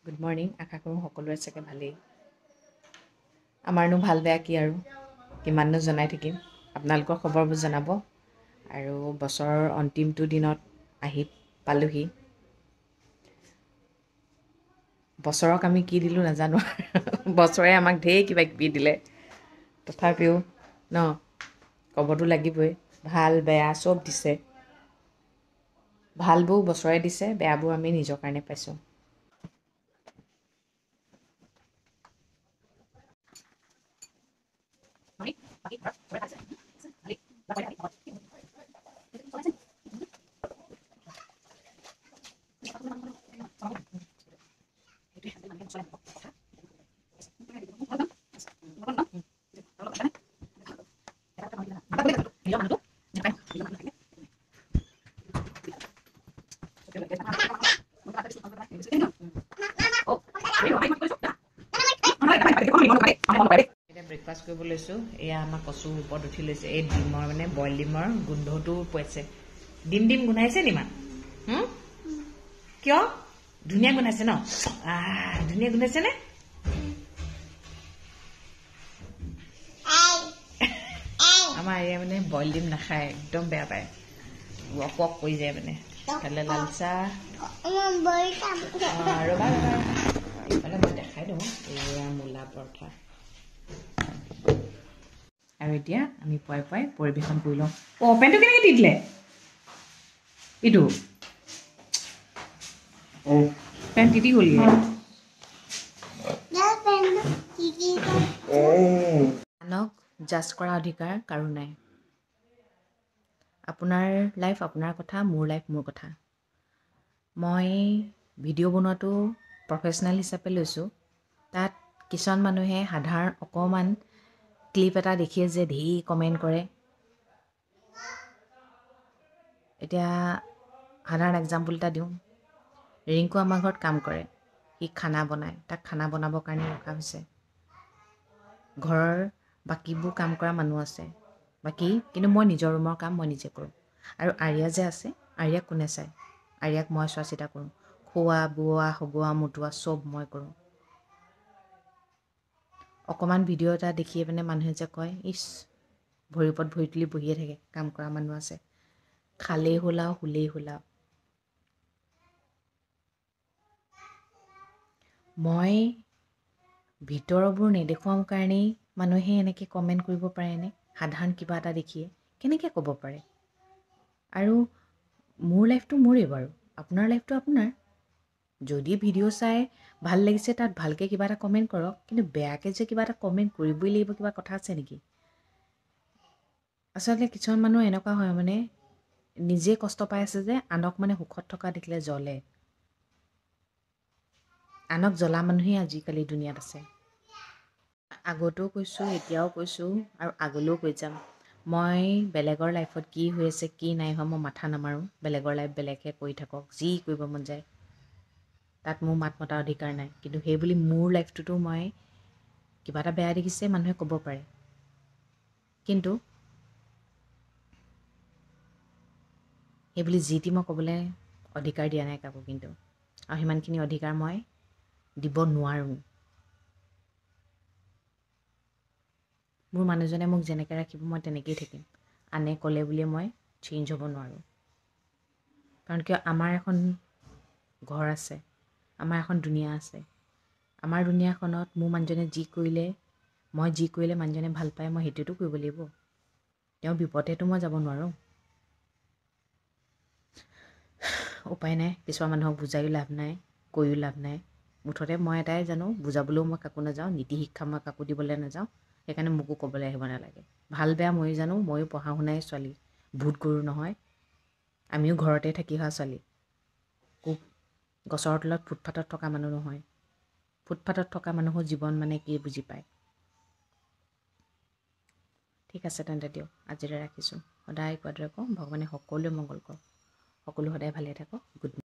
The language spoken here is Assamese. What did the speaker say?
গুড মৰ্ণিং, আশা কৰোঁ সকলোৰে চাগে ভালেই। আমাৰনো ভাল বেয়া কি আৰু কিমাননো জনাই থাকিম। আপোনালোকৰ খবৰবোৰ জনাব। আৰু বছৰৰ অন্তিমটো দিনত আহি পালোহি। বছৰক আমি কি দিলোঁ নাজানো। বছৰে আমাক ঢেৰ কিবা কিবি দিলে। তথাপিও ন ক'বতো লাগিবই, ভাল বেয়া চব দিছে। ভালবোৰ বছৰে দিছে, বেয়াবোৰ আমি নিজৰ কাৰণে পাইছোঁ। এতিয়া ব্ৰেকফাষ্ট কৰিব লৈছোঁ। এয়া আমাৰ কচুৰ ওপৰত উঠি লৈছে। এই ডিমৰ মানে বইল ডিমৰ গোন্ধটো পাইছে। ডিম গোন্ধাইছে নি মা? কিয়? ধুনীয়া গোন্ধাইছে ন? ধুনীয়া গোন্ধাইছে নে? আমাৰ এয়া মানে বইল ডিম নাখায়, একদম বেয়া পায়। ৱক কৰি যায় মানে। কাইলৈ লাল চাহ ৰ'বা এইফালে মই দেখাই দিওঁ। এয়া মূলা পৰঠা। আৰু এতিয়া আমি পুৱাই পৰিৱেশন কৰি লওঁ। পেনটো কেনেকৈ দি দিলে? এইটো পেন তিতি গ'লগৈ। আনক জাজ কৰা অধিকাৰ কাৰো নাই। আপোনাৰ লাইফ আপোনাৰ কথা, মোৰ লাইফ মোৰ কথা। মই ভিডিঅ' বনোৱাটো প্ৰফেশ্যনেল হিচাপে লৈছোঁ। তাত কিছুমান মানুহে সাধাৰণ অকণমান ক্লিপ এটা দেখিয়ে যে ঢেৰ কমেণ্ট কৰে। এতিয়া সাধাৰণ এক্সাম্পল এটা দিওঁ। ৰিংকু আমাৰ ঘৰত কাম কৰে। সি খানা বনায়, তাক খানা বনাবৰ কাৰণে ৰখা হৈছে। ঘৰৰ বাকীবোৰ কাম কৰা মানুহ আছে, কিন্তু মই নিজৰ ৰুমৰ কাম মই নিজে কৰোঁ। আৰু আৰিয়া যে আছে, আৰিয়াক কোনে চায়? আৰিয়াক মই চোৱা চিতা কৰোঁ। খোৱা বোৱা সগোৱা মুতোৱা চব মই কৰোঁ। অকণমান ভিডিঅ' এটা দেখিয়ে পিনে মানুহে যে কয়, ইচ ভৰিৰ ওপৰত ভৰি তুলি বহিয়ে থাকে, কাম কৰা মানুহ আছে। খালেই হ'ল আৰু শুলেই হ'ল আৰু। মই ভিতৰবোৰ নেদেখুৱাম কাৰণেই মানুহে এনেকৈ কমেণ্ট কৰিব পাৰেনে? সাধাৰণ কিবা এটা দেখিয়ে কেনেকৈ ক'ব পাৰে? আৰু মোৰ লাইফটো মোৰেই বাৰু, আপোনাৰ লাইফটো আপোনাৰ। যদি ভিডিঅ' চাই ভাল লাগিছে তাত ভালকৈ কিবা এটা কমেণ্ট কৰক, কিন্তু বেয়াকৈ যে কিবা এটা কমেণ্ট কৰিবই লাগিব কিবা কথা আছে নেকি? আচলতে কিছুমান মানুহ এনেকুৱা হয় মানে নিজে কষ্ট পাই আছে যে আনক মানে সুখত থকা দেখিলে জ্বলে। আনক জ্বলা মানুহেই আজিকালি দুনিয়াত আছে। আগতেও কৈছোঁ, এতিয়াও কৈছোঁ আৰু আগলৈও কৈ যাম। মই বেলেগৰ লাইফত কি হৈ আছে কি নাই হোৱা মই মাথা নামাৰোঁ। বেলেগৰ লাইফ বেলেগহে কৰি থাকক, যি কৰিব মন যায়। তাত মোৰ মাত মতাৰ অধিকাৰ নাই। কিন্তু সেইবুলি মোৰ লাইফটোতো মই কিবা এটা বেয়া দেখিছে মানুহে ক'ব পাৰে। কিন্তু সেইবুলি যি টি মই ক'বলৈ অধিকাৰ দিয়া নাই কাকো, কিন্তু আৰু সিমানখিনি অধিকাৰ মই দিব নোৱাৰোঁ। মোৰ মানুহজনে মোক যেনেকৈ ৰাখিব মই তেনেকৈয়ে থাকিম। আনে ক'লে বুলিয়ে মই চেঞ্জ হ'ব নোৱাৰোঁ। কাৰণ কিয় আমাৰ এখন ঘৰ আছে, আমাৰ এখন দুনীয়া আছে। আমাৰ দুনীয়াখনত মোৰ মানুহজনে যি কৰিলে মানুহজনে ভাল পায় মই সেইটোতো কৰিব লাগিব। তেওঁ বিপথেতো মই যাব নোৱাৰোঁ। উপায় নাই, কিছুমান মানুহক বুজায়ো লাভ নাই, কৈও লাভ নাই। মুঠতে মই এটাই জানো, বুজাবলৈও মই কাকো নাযাওঁ, নীতি শিক্ষা মই কাকো দিবলৈ নাযাওঁ। সেইকাৰণে মোকো ক'বলৈ আহিব নালাগে। ভাল বেয়া ময়ো জানো, ময়ো পঢ়া শুনাই ছোৱালী, ভূত গৰু নহয়। আমিও ঘৰতে থাকি অহা ছোৱালী। গছৰ তলত ফুটপাথত থকা মানুহ নহয়। ফুটপাথত থকা মানুহৰ জীৱন মানে কি বুজি পায়। ঠিক আছে তেন্তে দিয়ক, আজিলৈ ৰাখিছোঁ। সদায় কোৱাৰ দৰে কওঁ, ভগৱানে সকলোৱে মংগল কৰক। সকলো সদায় ভালে থাকক। Good night.